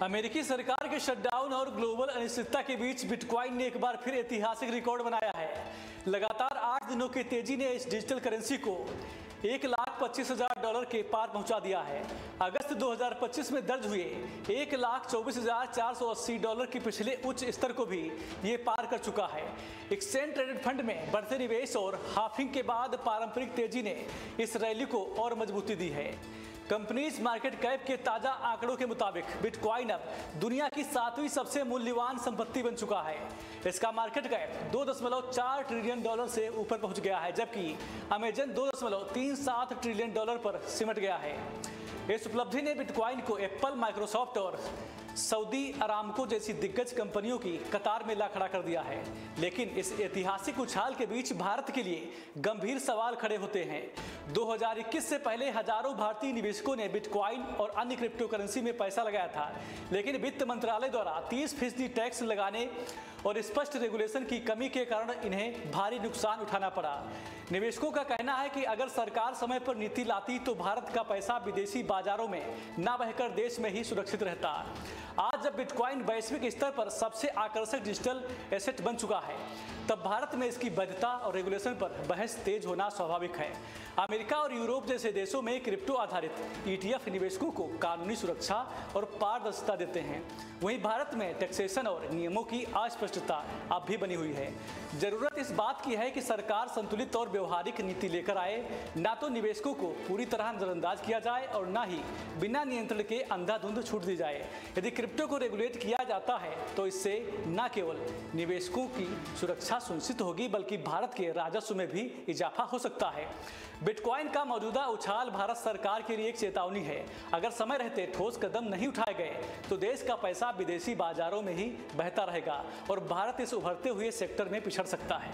अमेरिकी सरकार के शटडाउन और ग्लोबल अनिश्चितता के बीच बिटकॉइन ने एक बार फिर ऐतिहासिक रिकॉर्ड बनाया है। लगातार 8 दिनों की तेजी ने इस डिजिटल करेंसी को $1,25,000 के पार पहुंचा दिया है। अगस्त 2025 में दर्ज हुए $1,24,480 के पिछले उच्च स्तर को भी ये पार कर चुका है। एक्सचेंज ट्रेडेड फंड में बढ़ते निवेश और हाफिंग के बाद पारंपरिक तेजी ने इस रैली को और मजबूती दी है। कंपनीज मार्केट कैप के ताजा आंकड़ों के मुताबिक बिटकॉइन अब दुनिया की 7वीं सबसे मूल्यवान संपत्ति बन चुका है। इसका मार्केट कैप $2.4 ट्रिलियन से ऊपर पहुंच गया है, जबकि अमेजन $2.37 ट्रिलियन पर सिमट गया है। इस उपलब्धि ने बिटकॉइन को एप्पल, माइक्रोसॉफ्ट और सऊदी अरामको जैसी दिग्गज कंपनियों की कतार में ला खड़ा कर दिया है। लेकिन इस ऐतिहासिक उछाल के बीच भारत के लिए गंभीर सवाल खड़े होते हैं। 2021 से पहले हजारों भारतीय निवेशकों ने बिटकॉइन और अन्य क्रिप्टो करेंसी में पैसा लगाया था, लेकिन वित्त मंत्रालय द्वारा 30% टैक्स लगाने और स्पष्ट रेगुलेशन की कमी के कारण इन्हें भारी नुकसान उठाना पड़ा। निवेशकों का कहना है कि अगर सरकार समय पर नीति लाती तो भारत का पैसा विदेशी बाजारों में न बहकर देश में ही सुरक्षित रहता। आज जब बिटकॉइन वैश्विक स्तर पर सबसे आकर्षक डिजिटल एसेट बन चुका है, तब भारत में इसकी वैधता और रेगुलेशन पर बहस तेज होना स्वाभाविक है। अमेरिका और यूरोप जैसे देशों में क्रिप्टो आधारित ETF निवेशकों को कानूनी सुरक्षा और पारदर्शिता देते हैं। वहीं भारत में टैक्सेशन और नियमों की अस्पष्टता अब भी बनी हुई है। जरूरत इस बात की है कि सरकार संतुलित और व्यवहारिक नीति लेकर आए, ना तो निवेशकों को पूरी तरह नजरअंदाज किया जाए और ना ही बिना नियंत्रण के अंधाधुंध छूट दी जाए। यदि क्रिप्टो को रेगुलेट किया जाता है तो इससे न केवल निवेशकों की सुरक्षा सुनिश्चित होगी, बल्कि भारत के राजस्व में भी इजाफा हो सकता है। बिटकॉइन का मौजूदा उछाल भारत सरकार के लिए एक चेतावनी है। अगर समय रहते ठोस कदम नहीं उठाए गए तो देश का पैसा विदेशी बाजारों में ही बहता रहेगा और भारत इस उभरते हुए सेक्टर में पिछड़ सकता है।